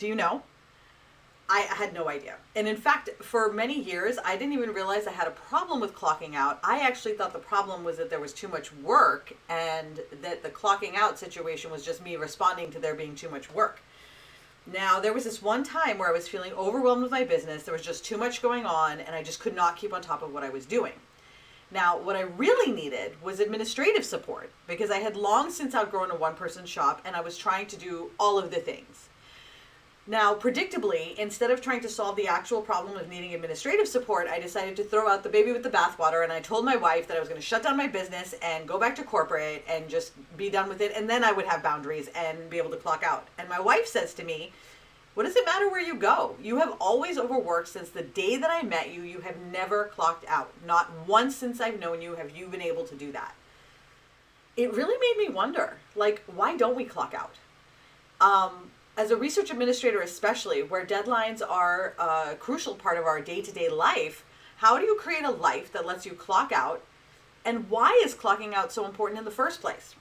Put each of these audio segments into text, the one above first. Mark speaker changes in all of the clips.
Speaker 1: Do you know? I had no idea. And in fact, for many years, I didn't even realize I had a problem with clocking out. I actually thought the problem was that there was too much work and that the clocking out situation was just me responding to there being too much work. Now, there was this one time where I was feeling overwhelmed with my business. There was just too much going on and I just could not keep on top of what I was doing. Now, what I really needed was administrative support because I had long since outgrown a one-person shop and I was trying to do all of the things. Now, predictably, instead of trying to solve the actual problem of needing administrative support, I decided to throw out the baby with the bathwater, and I told my wife that I was going to shut down my business and go back to corporate and just be done with it, and then I would have boundaries and be able to clock out. And my wife says to me, what does it matter where you go? You have always overworked since the day that I met you. You have never clocked out. Not once since I've known you have you been able to do that. It really made me wonder, like, why don't we clock out? As a research administrator especially, where deadlines are a crucial part of our day-to-day life, how do you create a life that lets you clock out? And why is clocking out so important in the first place?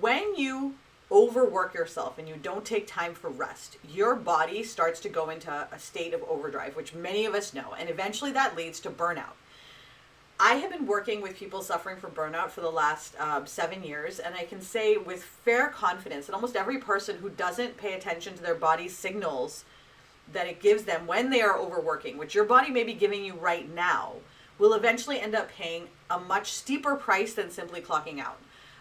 Speaker 1: When you overwork yourself and you don't take time for rest, your body starts to go into a state of overdrive, which many of us know, and eventually that leads to burnout. I have been working with people suffering from burnout for the last 7 years, and I can say with fair confidence that almost every person who doesn't pay attention to their body's signals that it gives them when they are overworking, which your body may be giving you right now, will eventually end up paying a much steeper price than simply clocking out.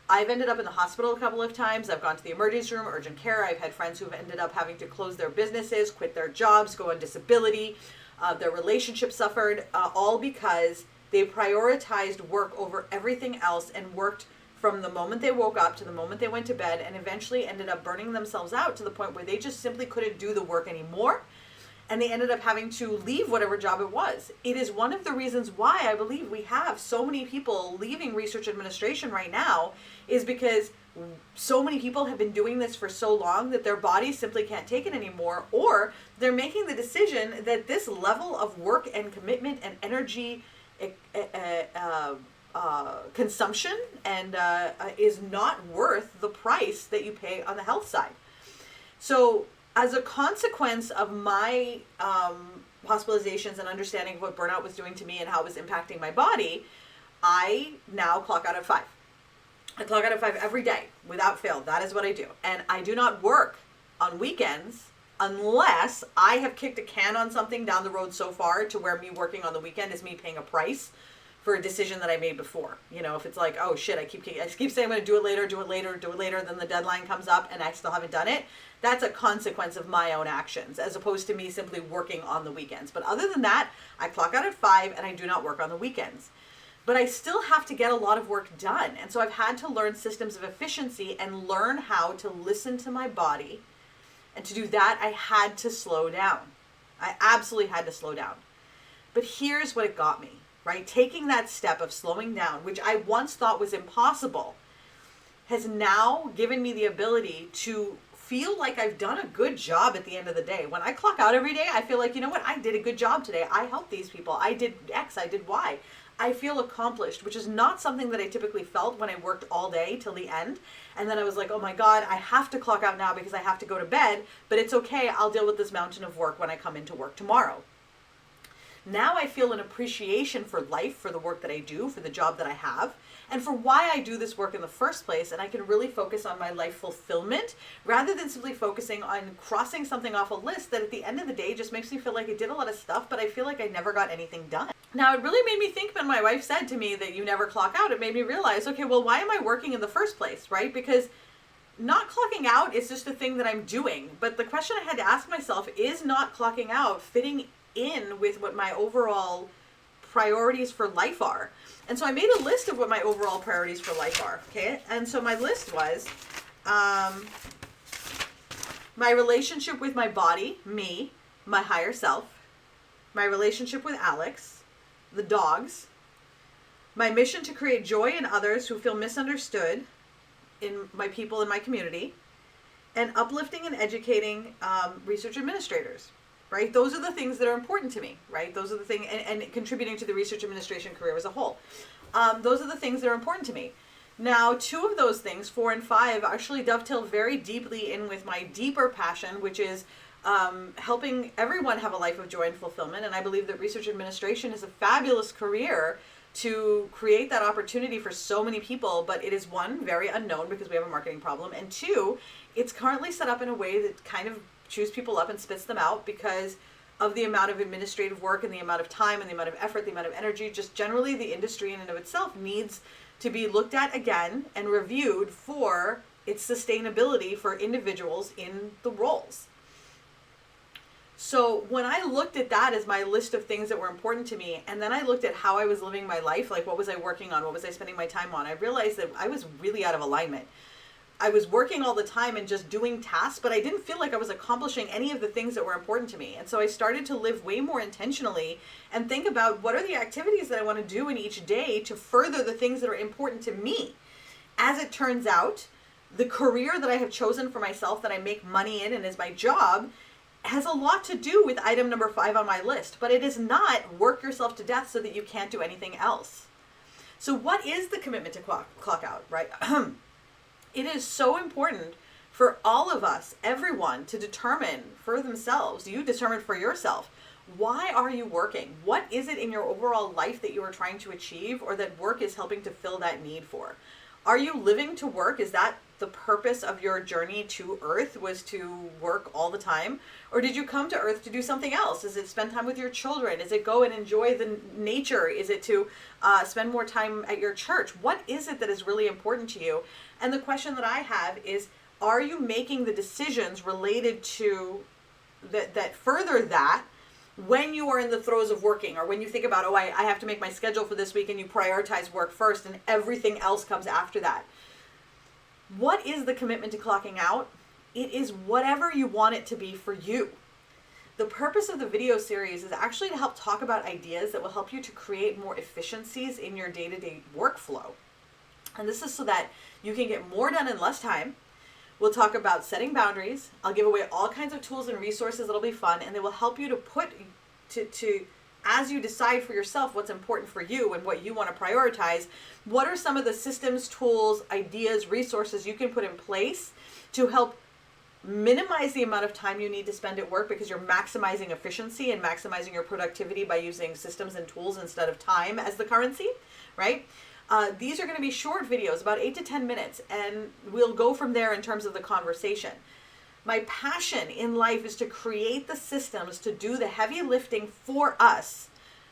Speaker 1: I've ended up in the hospital a couple of times. I've gone to the emergency room, urgent care. I've had friends who've ended up having to close their businesses, quit their jobs, go on disability. Their relationships suffered, all because they prioritized work over everything else and worked from the moment they woke up to the moment they went to bed, and eventually ended up burning themselves out to the point where they just simply couldn't do the work anymore. And they ended up having to leave whatever job it was. It is one of the reasons why I believe we have so many people leaving research administration right now, is because so many people have been doing this for so long that their bodies simply can't take it anymore, or they're making the decision that this level of work and commitment and energy consumption and is not worth the price that you pay on the health side. So as a consequence of my hospitalizations and understanding of what burnout was doing to me and how it was impacting my body, I now clock out at 5. I clock out at 5 every day without fail. That is what I do. And I do not work on weekends unless I have kicked a can on something down the road so far to where me working on the weekend is me paying a price for a decision that I made before. You know, if it's like, oh shit, I keep saying I'm going to do it later, then the deadline comes up and I still haven't done it. That's a consequence of my own actions, as opposed to me simply working on the weekends. But other than that, I clock out at 5 and I do not work on the weekends. But I still have to get a lot of work done. And so I've had to learn systems of efficiency and learn how to listen to my body. And to do that, I had to slow down. I absolutely had to slow down. But here's what it got me, right? Taking that step of slowing down, which I once thought was impossible, has now given me the ability to feel like I've done a good job at the end of the day. When I clock out every day, I feel like, you know what? I did a good job today. I helped these people. I did X, I did Y. I feel accomplished, which is not something that I typically felt when I worked all day till the end. And then I was like, oh my God, I have to clock out now because I have to go to bed, but it's okay. I'll deal with this mountain of work when I come into work tomorrow. Now I feel an appreciation for life, for the work that I do, for the job that I have, and for why I do this work in the first place. And I can really focus on my life fulfillment rather than simply focusing on crossing something off a list that at the end of the day just makes me feel like I did a lot of stuff, but I feel like I never got anything done. Now, it really made me think when my wife said to me that you never clock out. It made me realize, okay, well, why am I working in the first place, right? Because not clocking out is just a thing that I'm doing. But the question I had to ask myself, is not clocking out fitting in with what my overall priorities for life are? And so I made a list of what my overall priorities for life are, okay? And so my list was my relationship with my body, me, my higher self, my relationship with Alex, the dogs, my mission to create joy in others who feel misunderstood in my people in my community, and uplifting and educating research administrators, right? Those are the things that are important to me, right? Those are the things, and contributing to the research administration career as a whole. Those are the things that are important to me. Now, two of those things, 4 and 5, actually dovetail very deeply in with my deeper passion, which is helping everyone have a life of joy and fulfillment. And I believe that research administration is a fabulous career to create that opportunity for so many people. But it is, one, very unknown because we have a marketing problem. And two, it's currently set up in a way that kind of chews people up and spits them out because of the amount of administrative work and the amount of time and the amount of effort, the amount of energy. Just generally, the industry in and of itself needs to be looked at again and reviewed for its sustainability for individuals in the roles. So when I looked at that as my list of things that were important to me, and then I looked at how I was living my life, like what was I working on, what was I spending my time on, I realized that I was really out of alignment. I was working all the time and just doing tasks, but I didn't feel like I was accomplishing any of the things that were important to me. And so I started to live way more intentionally and think about what are the activities that I want to do in each day to further the things that are important to me. As it turns out, the career that I have chosen for myself that I make money in and is my job has a lot to do with item number 5 on my list, but it is not work yourself to death so that you can't do anything else. So what is the commitment to clock out, right? It is so important for all of us, everyone, to determine for themselves, you determine for yourself, why are you working? What is it in your overall life that you are trying to achieve or that work is helping to fill that need for? Are you living to work? Is that the purpose of your journey to Earth, was to work all the time? Or did you come to Earth to do something else? Is it spend time with your children? Is it go and enjoy the nature? Is it to spend more time at your church? What is it that is really important to you? And the question that I have is, are you making the decisions related to that further that when you are in the throes of working, or when you think about, oh, I have to make my schedule for this week, and you prioritize work first and everything else comes after that? What is the commitment to clocking out? It is whatever you want it to be for you. The purpose of the video series is actually to help talk about ideas that will help you to create more efficiencies in your day-to-day workflow. And this is so that you can get more done in less time. We'll talk about setting boundaries. I'll give away all kinds of tools and resources that'll be fun, and they will help you to put to as you decide for yourself what's important for you and what you want to prioritize, what are some of the systems, tools, ideas, resources you can put in place to help minimize the amount of time you need to spend at work, because you're maximizing efficiency and maximizing your productivity by using systems and tools instead of time as the currency, right? These are going to be short videos, about 8 to 10 minutes, and we'll go from there in terms of the conversation. My passion in life is to create the systems to do the heavy lifting for us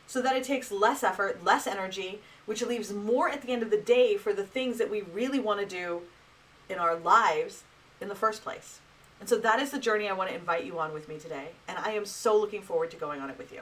Speaker 1: so that it takes less effort, less energy, which leaves more at the end of the day for the things that we really want to do in our lives in the first place. And so that is the journey I want to invite you on with me today. And I am so looking forward to going on it with you.